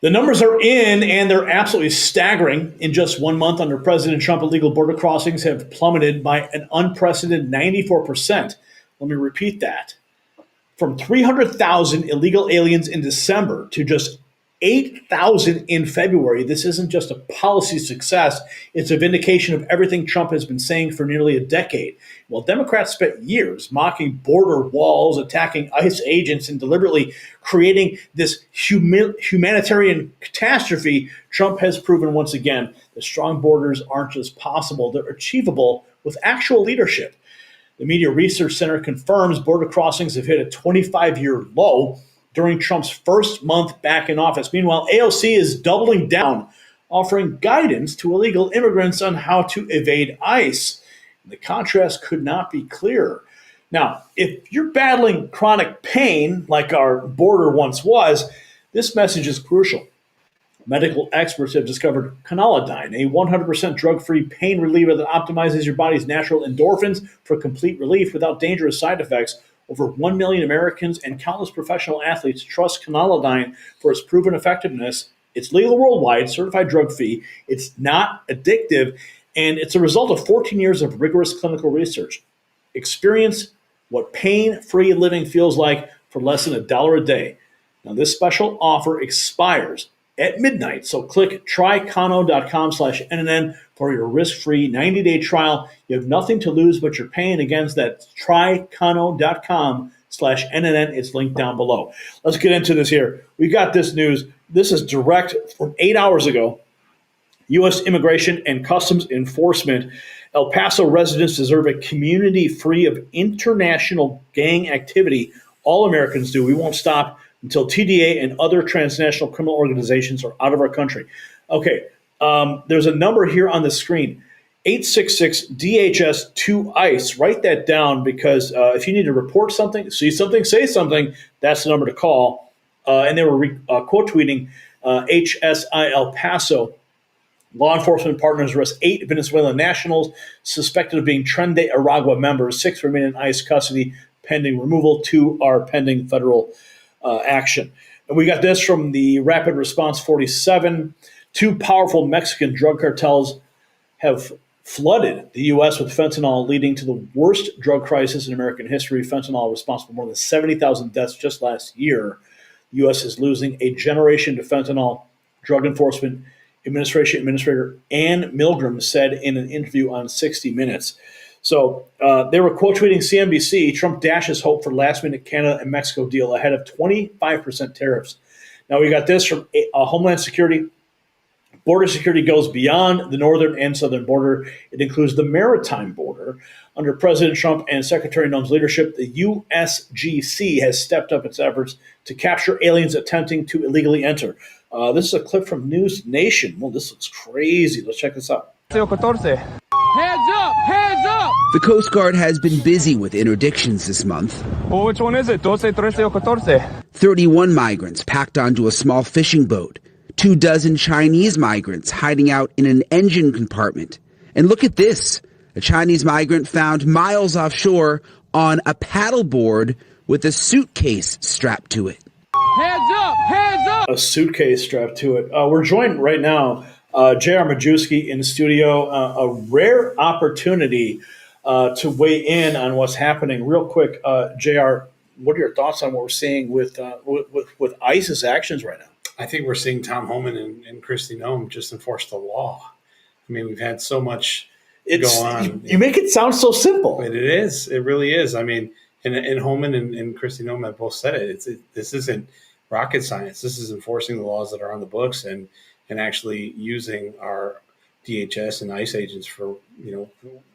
The numbers are in, and they're absolutely staggering. In just 1 month under President Trump, illegal border crossings have plummeted by an unprecedented 94%. Let me repeat that. From 300,000 illegal aliens in December to just 8,000 in February. This isn't just a policy success, it's a vindication of everything Trump has been saying for nearly a decade. While Democrats spent years mocking border walls, attacking ICE agents, and deliberately creating this humanitarian catastrophe, Trump has proven once again that strong borders aren't just possible, they're achievable with actual leadership. The Media Research Center confirms border crossings have hit a 25-year low during Trump's first month back in office. Meanwhile, AOC is doubling down, offering guidance to illegal immigrants on how to evade ICE. The contrast could not be clearer. Now, if you're battling chronic pain like our border once was, this message is crucial. Medical experts have discovered Conolidine, a 100% drug-free pain reliever that optimizes your body's natural endorphins for complete relief without dangerous side effects. Over 1 million Americans and countless professional athletes trust Conolidine for its proven effectiveness. It's legal worldwide, certified drug-free. It's not addictive, and it's a result of 14 years of rigorous clinical research. Experience what pain-free living feels like for less than $1 a day. Now, this special offer expires at midnight. So click trycono.com/NNN for your risk-free 90-day trial. You have nothing to lose but your pain. Again, that's trycono.com/NNN. It's linked down below. Let's get into this here. We got this news. This is direct from 8 hours ago. U.S. Immigration and Customs Enforcement. El Paso residents deserve a community free of international gang activity. All Americans do. We won't stop until TDA and other transnational criminal organizations are out of our country. Okay, there's a number here on the screen, 866-DHS-2-ICE. Write that down because if you need to report something, see something, say something, that's the number to call. And they were quote tweeting HSI El Paso. Law enforcement partners arrest 8 Venezuelan nationals suspected of being Tren de Aragua members. 6 remain in ICE custody pending removal. 2 are pending federal action. And we got this from the Rapid Response 47. 2 powerful Mexican drug cartels have flooded the U.S. with fentanyl, leading to the worst drug crisis in American history. Fentanyl responsible for more than 70,000 deaths just last year. The U.S. is losing a generation to fentanyl. Drug Enforcement Administration Administrator Ann Milgram said in an interview on 60 Minutes. So they were quote tweeting CNBC. Trump dashes hope for last-minute Canada and Mexico deal ahead of 25% tariffs. Now we got this from Homeland Security. Border security goes beyond the northern and southern border. It includes the maritime border. Under President Trump and Secretary Noem's leadership, the USGC has stepped up its efforts to capture aliens attempting to illegally enter. This is a clip from News Nation. Well, this looks crazy. Let's check this out. Hands up! Hands up! The Coast Guard has been busy with interdictions this month. Well, which one is it? 12, 13, or 14? 31 migrants packed onto a small fishing boat. 24 Chinese migrants hiding out in an engine compartment. And look at this. A Chinese migrant found miles offshore on a paddleboard with a suitcase strapped to it. Hands up! Hands up! A suitcase strapped to it. We're joined right now, JR Majewski in the studio. A rare opportunity to weigh in on what's happening. Real quick, JR, what are your thoughts on what we're seeing with ICE's actions right now? I think we're seeing Tom Homan and Kristi Noem just enforce the law. I mean, we've had so much go on. You make it sound so simple. It is. It really is. I mean, and Homan and Kristi Noem have both said it. This isn't rocket science. This is enforcing the laws that are on the books and actually using our DHS and ICE agents for,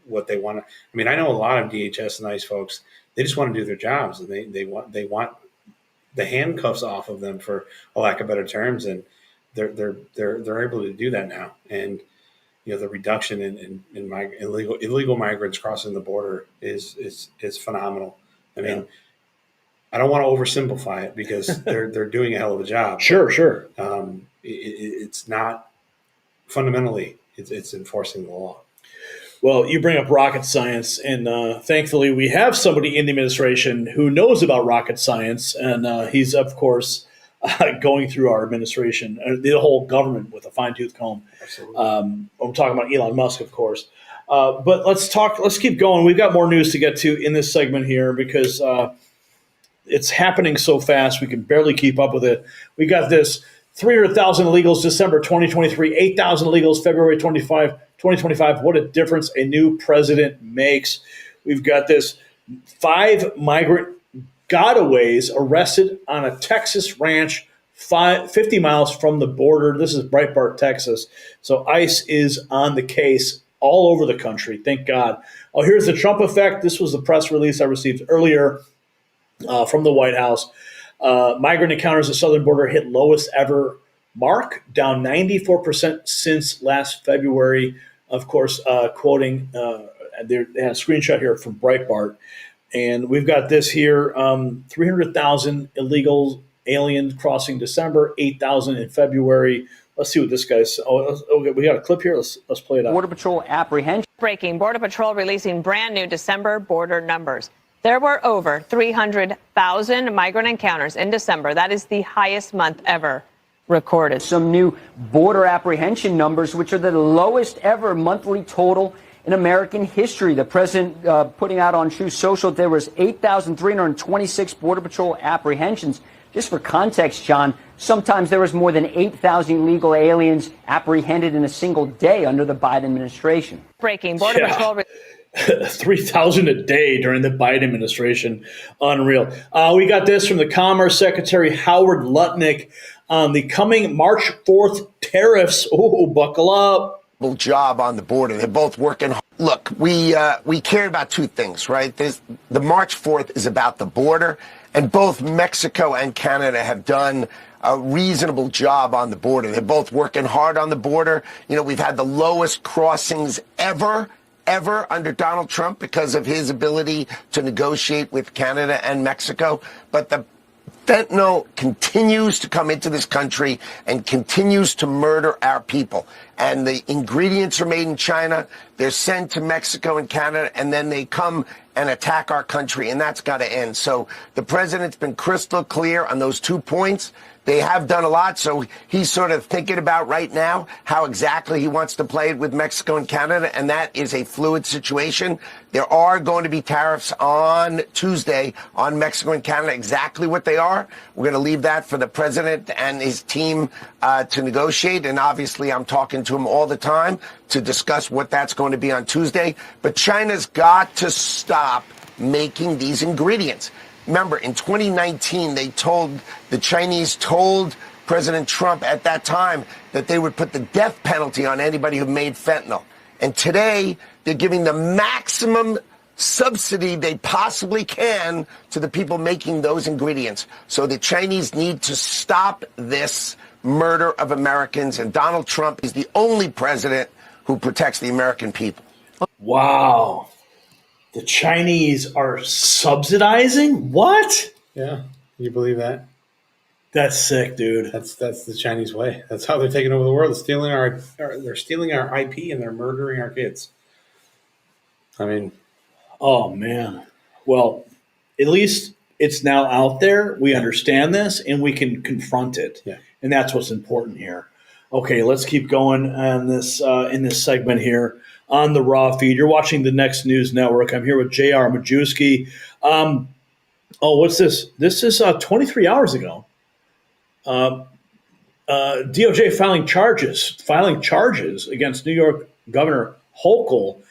what they want to. I mean, I know a lot of DHS and ICE folks. They just want to do their jobs, and they want the handcuffs off of them, for a lack of better terms, and they're able to do that now. And the reduction in illegal migrants crossing the border is phenomenal. I mean, I don't want to oversimplify it because they're doing a hell of a job. Sure. It's not fundamentally it's enforcing the law. Well, you bring up rocket science, and thankfully we have somebody in the administration who knows about rocket science, and he's, of course, going through our administration, the whole government with a fine-tooth comb. Absolutely. I'm talking about Elon Musk, of course. But let's keep going. We've got more news to get to in this segment here because it's happening so fast we can barely keep up with it. We got this 300,000 illegals December 2023, 8,000 illegals February 2025. What a difference a new president makes. We've got this 5 migrant gotaways arrested on a Texas ranch 50 miles from the border. This is Breitbart, Texas. So ICE is on the case all over the country. Thank God. Oh, here's the Trump effect. This was the press release I received earlier from the White House. Migrant encounters at the southern border hit lowest ever mark, down 94% since last February. Of course, quoting, they had a screenshot here from Breitbart. And we've got this here, 300,000 illegal aliens crossing December, 8,000 in February. Let's see what this guy's. Okay, we got a clip here. Let's play it out. Border Patrol apprehension. Breaking, Border Patrol releasing brand new December border numbers. There were over 300,000 migrant encounters in December. That is the highest month ever recorded. Some new border apprehension numbers, which are the lowest ever monthly total in American history. The president putting out on Truth Social, there was 8,326 Border Patrol apprehensions. Just for context, John, sometimes there was more than 8,000 illegal aliens apprehended in a single day under the Biden administration. Breaking, Border Patrol. 3,000 a day during the Biden administration. Unreal. We got this from the Commerce Secretary Howard Lutnick on the coming March 4th tariffs. Oh, buckle up. Job on the border. They're both working hard. Look, we care about two things, right? The March 4th is about the border, and both Mexico and Canada have done a reasonable job on the border. They're both working hard on the border. You know, we've had the lowest crossings ever under Donald Trump because of his ability to negotiate with Canada and Mexico. But the fentanyl continues to come into this country and continues to murder our people. And the ingredients are made in China. They're sent to Mexico and Canada, and then they come and attack our country, and that's got to end. So the president's been crystal clear on those 2 points. They have done a lot, so he's sort of thinking about right now how exactly he wants to play it with Mexico and Canada, and that is a fluid situation. There are going to be tariffs on Tuesday on Mexico and Canada. Exactly what they are, we're going to leave that for the president and his team to negotiate, and obviously I'm talking to him all the time to discuss what that's going to be on Tuesday. But China's got to stop making these ingredients. Remember, in 2019, the Chinese told President Trump at that time that they would put the death penalty on anybody who made fentanyl. And today, they're giving the maximum subsidy they possibly can to the people making those ingredients. So the Chinese need to stop this murder of Americans. And Donald Trump is the only president who protects the American people. Wow. The Chinese are subsidizing? What? Yeah, you believe that? That's sick, dude. That's the Chinese way. That's how they're taking over the world. They're stealing our IP and they're murdering our kids. I mean, oh man. Well, at least it's now out there. We understand this and we can confront it. Yeah. And that's what's important here. Okay, let's keep going on this in this segment here. On the Raw feed. You're watching the Next News Network. I'm here with JR Majewski. What's this? This is 23 hours ago. DOJ filing charges against New York Governor Hochul,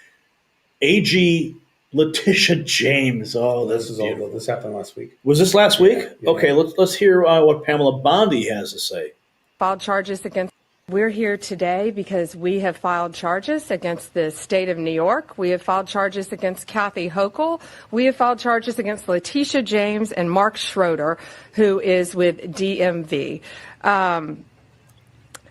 AG Letitia James. Oh, this is all. This happened last week. Was this last week? Yeah. Okay, let's hear what Pamela Bondi has to say. Filed charges against. We're here today because we have filed charges against the state of New York. We have filed charges against Kathy Hochul. We have filed charges against Letitia James and Mark Schroeder, who is with DMV.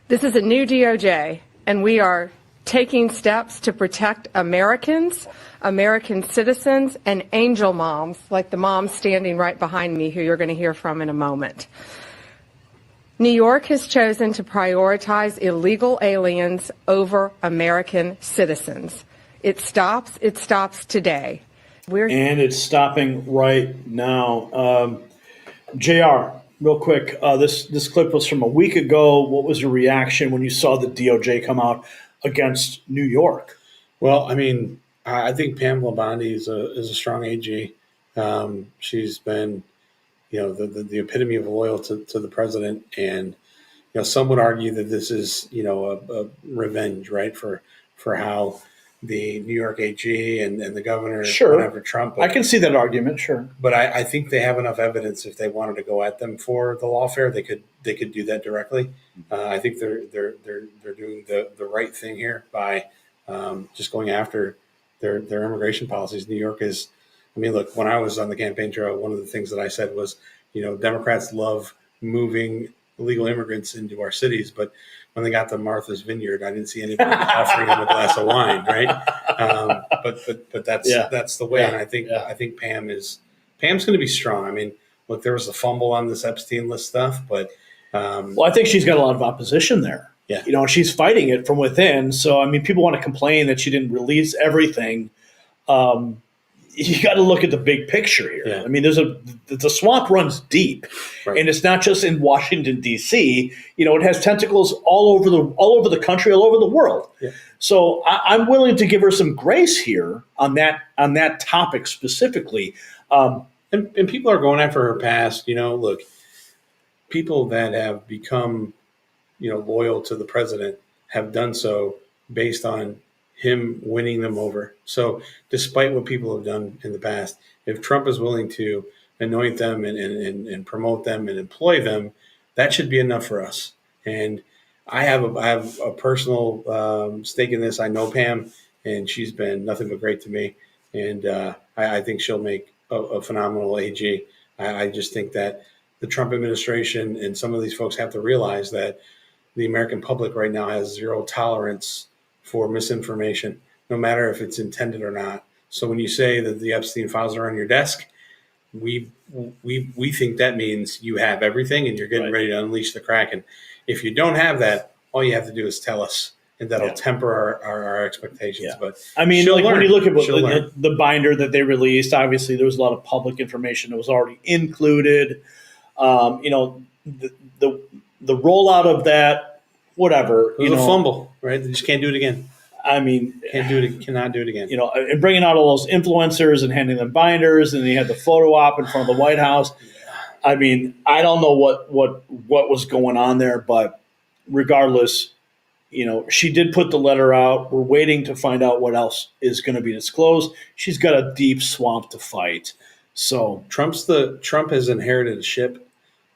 This is a new DOJ, and we are taking steps to protect Americans, American citizens, and angel moms, like the mom standing right behind me, who you're going to hear from in a moment. New York has chosen to prioritize illegal aliens over American citizens. It stops today. And it's stopping right now. JR, real quick, this clip was from a week ago. What was your reaction when you saw the DOJ come out against New York? Well, I mean, I think Pamela Bondi is a strong AG. She's been, the epitome of loyal to the president, and some would argue that this is a revenge, right, for how the New York AG and the governor went after Trump. I can see that argument, sure. But I think they have enough evidence. If they wanted to go at them for the lawfare, they could do that directly. I think they're doing the right thing here by just going after their immigration policies. New York is, I mean, look, when I was on the campaign trail, one of the things that I said was, Democrats love moving illegal immigrants into our cities, but when they got to Martha's Vineyard, I didn't see anybody offering them a glass of wine, right? But that's the way. Yeah. And I think Pam's going to be strong. I mean, look, there was a fumble on this Epstein list stuff, but well, I think she's got a lot of opposition there. Yeah, she's fighting it from within. So I mean, people want to complain that she didn't release everything. You got to look at the big picture here. Yeah. I mean, the swamp runs deep, right, and it's not just in Washington D.C. It has tentacles all over the country, all over the world. Yeah. So I'm willing to give her some grace here on that topic specifically. And people are going after her past. Look, people that have become loyal to the president have done so based on him winning them over. So despite what people have done in the past, if Trump is willing to anoint them and promote them and employ them, that should be enough for us. And I have a personal stake in this. I know Pam, and she's been nothing but great to me. And I think she'll make a phenomenal AG. I just think that the Trump administration and some of these folks have to realize that the American public right now has zero tolerance for misinformation, no matter if it's intended or not. So when you say that the Epstein files are on your desk, we think that means you have everything and you're getting ready to unleash the Kraken. If you don't have that, all you have to do is tell us, and that'll temper our expectations. Yeah. But I mean, when you look at the binder that they released, obviously there was a lot of public information that was already included. The rollout of that, whatever. It was a fumble, right? They just can't do it again. I mean, cannot do it again. And bringing out all those influencers and handing them binders, and they had the photo op in front of the White House. I mean, I don't know what was going on there, but regardless, she did put the letter out. We're waiting to find out what else is going to be disclosed. She's got a deep swamp to fight. So Trump has inherited a ship,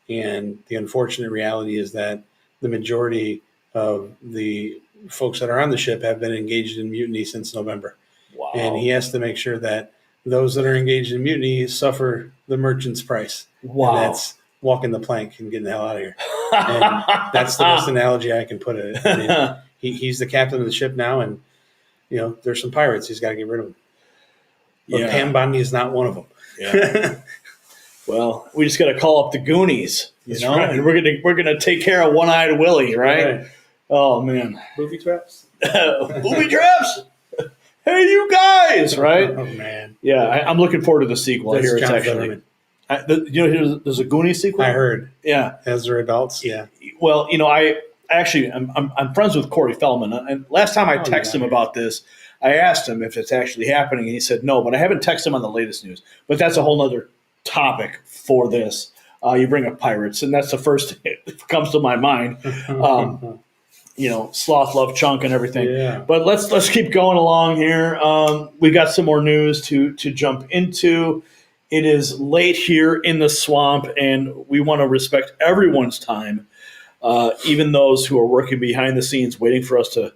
and the unfortunate reality is that the majority of the folks that are on the ship have been engaged in mutiny since November. Wow. And he has to make sure that those that are engaged in mutiny suffer the merchant's price. Wow. And that's walking the plank and getting the hell out of here. And that's the best analogy I can put it. I mean, he's the captain of the ship now, and there's some pirates. He's got to get rid of them. But Pam Bondi is not one of them. Yeah. Well, we just got to call up the Goonies, right, and we're gonna take care of One-Eyed Willie, right? Oh man, booby traps, booby traps. Hey, you guys, right? Oh man, yeah. I'm looking forward to the sequel. That's It's John actually, there's a Goonies sequel. I heard. Yeah, as they're adults. Yeah. Well, I'm friends with Corey Feldman, and last time I texted him about this, I asked him if it's actually happening, and he said no, but I haven't texted him on the latest news. But that's a whole nother topic for this. You bring up pirates, and that's the first thing that comes to my mind. Sloth, Love, Chunk, and everything. Yeah. But let's keep going along here. We got some more news to jump into. It is late here in the swamp, and we want to respect everyone's time, even those who are working behind the scenes, waiting for us to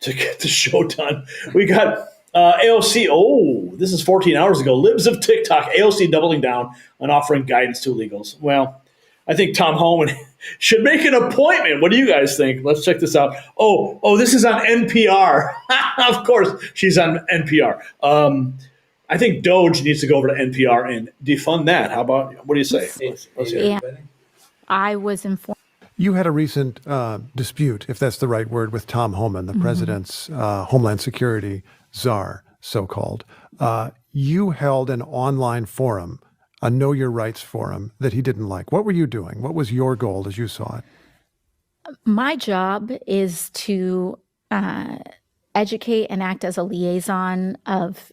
get the show done. We got AOC. Oh, this is 14 hours ago. Libs of TikTok. AOC doubling down on offering guidance to illegals. Well, I think Tom Homan should make an appointment. What do you guys think? Let's check this out. Oh, this is on NPR. Of course, she's on NPR. I think Doge needs to go over to NPR and defund that. How about, what do you say? Let's hear it. I was informed. You had a recent dispute, if that's the right word, with Tom Homan, the president's Homeland Security czar, so-called. You held an online forum a know your rights forum that he didn't like. What were you doing? What was your goal as you saw it? My job is to educate and act as a liaison of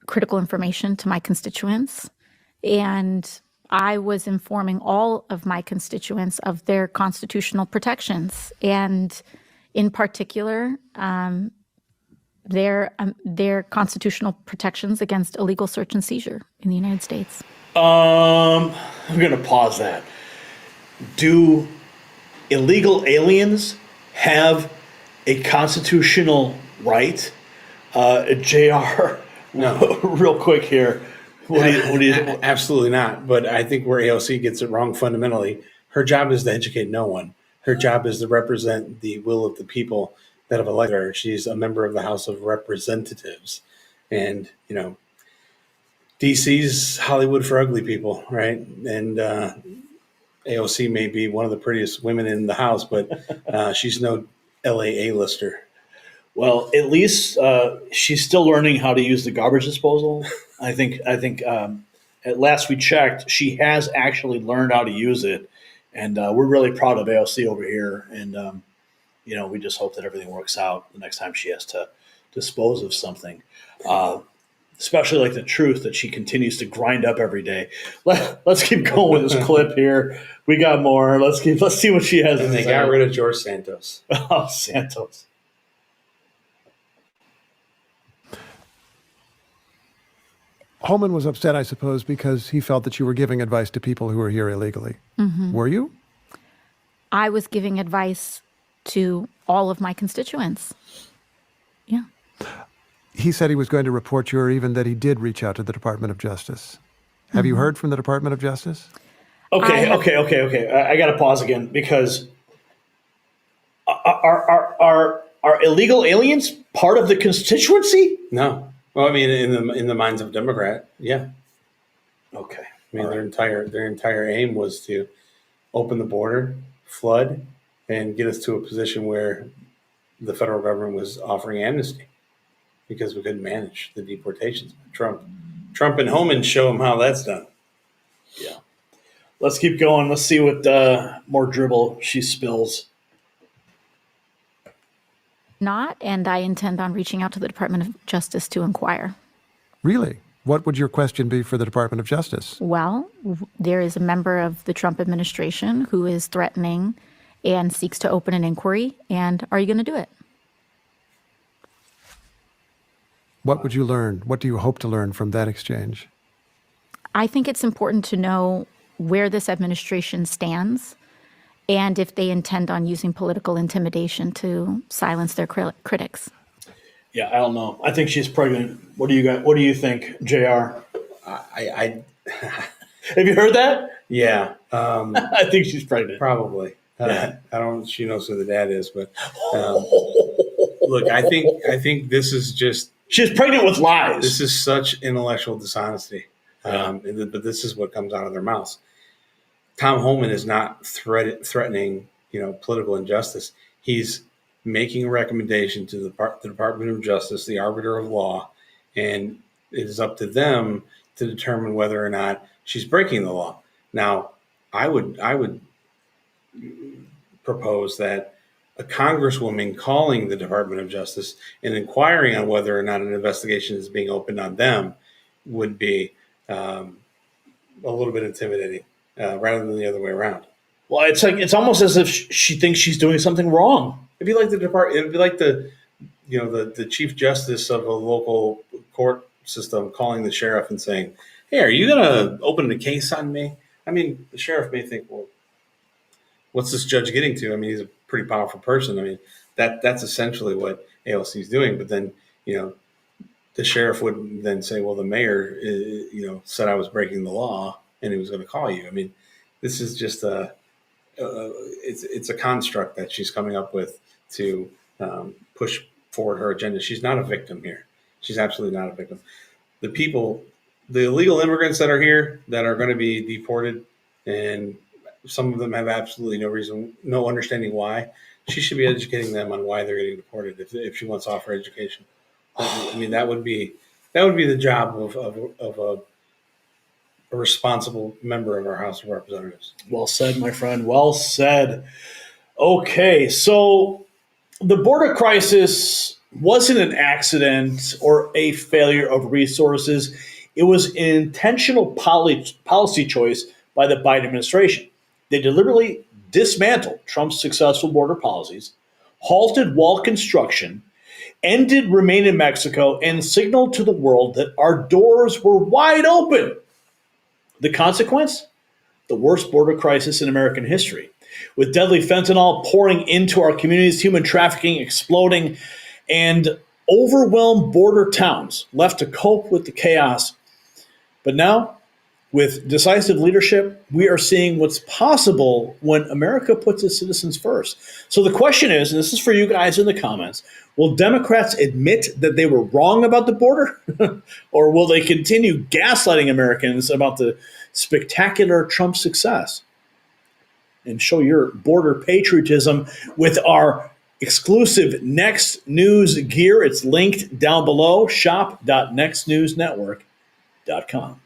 critical information to my constituents. And I was informing all of my constituents of their constitutional protections, and in particular, their constitutional protections against illegal search and seizure in the United States. I'm going to pause that. Do illegal aliens have a constitutional right? JR, No. real quick here. What do you Absolutely not. But I think where AOC gets it wrong fundamentally, her job is to educate no one. Her job is to represent the will of the people that have elected her. She's a member of the House of Representatives. And, DC's Hollywood for ugly people, right? And AOC may be one of the prettiest women in the House, but she's no LA A-lister. Well, at least she's still learning how to use the garbage disposal. I think at last we checked, she has actually learned how to use it, and we're really proud of AOC over here. And we just hope that everything works out the next time she has to dispose of something, especially like the truth that she continues to grind up every day. Let's keep going with this clip here. We got more. Let's see what she has. And they got rid of George Santos. Oh, Santos. Homan was upset, I suppose, because he felt that you were giving advice to people who were here illegally. Mm-hmm. Were you? I was giving advice to all of my constituents. Yeah. He said he was going to report you, or even that he did reach out to the Department of Justice. Have you heard from the Department of Justice? Okay. I got to pause again, because are illegal aliens part of the constituency? No. Well, I mean, in the minds of Democrat, yeah. Okay. I mean, their entire aim was to open the border, flood, and get us to a position where the federal government was offering amnesty because we couldn't manage the deportations. Trump and Homan show them how that's done. Yeah. Let's keep going. Let's see what more dribble she spills. Not, and I intend on reaching out to the Department of Justice to inquire. Really? What would your question be for the Department of Justice? Well, there is a member of the Trump administration who is threatening and seeks to open an inquiry, and are you going to do it? What would you learn? What do you hope to learn from that exchange? I think it's important to know where this administration stands and if they intend on using political intimidation to silence their critics. Yeah, I don't know. I think she's pregnant. What do you think, JR? I Have you heard that? Yeah. I think she's pregnant. Probably. Yeah. I don't. She knows who the dad is, but look, I think this is just. She's pregnant with lies. This is such intellectual dishonesty, Yeah. but this is what comes out of their mouths. Tom Homan is not threatening, political injustice. He's making a recommendation to the Department of Justice, the arbiter of law, and it is up to them to determine whether or not she's breaking the law. Now, I would propose that a congresswoman calling the Department of Justice and inquiring on whether or not an investigation is being opened on them would be a little bit intimidating. Rather than the other way around. Well, it's almost as if she thinks she's doing something wrong. It'd be like the chief justice of a local court system calling the sheriff and saying, "Hey, are you going to open a case on me?" I mean, the sheriff may think, "Well, what's this judge getting to?" I mean, he's a pretty powerful person. I mean, that's essentially what AOC is doing. But then, the sheriff would then say, "Well, the mayor, said I was breaking the law, and he was going to call you." I mean, this is just it's a construct that she's coming up with to push forward her agenda. She's not a victim here. She's absolutely not a victim. The illegal immigrants that are here that are going to be deported, and some of them have absolutely no understanding why. She should be educating them on why they're getting deported if she wants to offer education. I mean, that would be the job of a a responsible member of our House of Representatives. Well said, my friend. Well said. Okay, so the border crisis wasn't an accident or a failure of resources. It was an intentional policy choice by the Biden administration. They deliberately dismantled Trump's successful border policies, halted wall construction, ended Remain in Mexico, and signaled to the world that our doors were wide open. The consequence? The worst border crisis in American history. With deadly fentanyl pouring into our communities, human trafficking exploding, and overwhelmed border towns left to cope with the chaos. But now, with decisive leadership, we are seeing what's possible when America puts its citizens first. So the question is, and this is for you guys in the comments, will Democrats admit that they were wrong about the border? Or will they continue gaslighting Americans about the spectacular Trump success? And show your border patriotism with our exclusive Next News gear. It's linked down below, shop.nextnewsnetwork.com.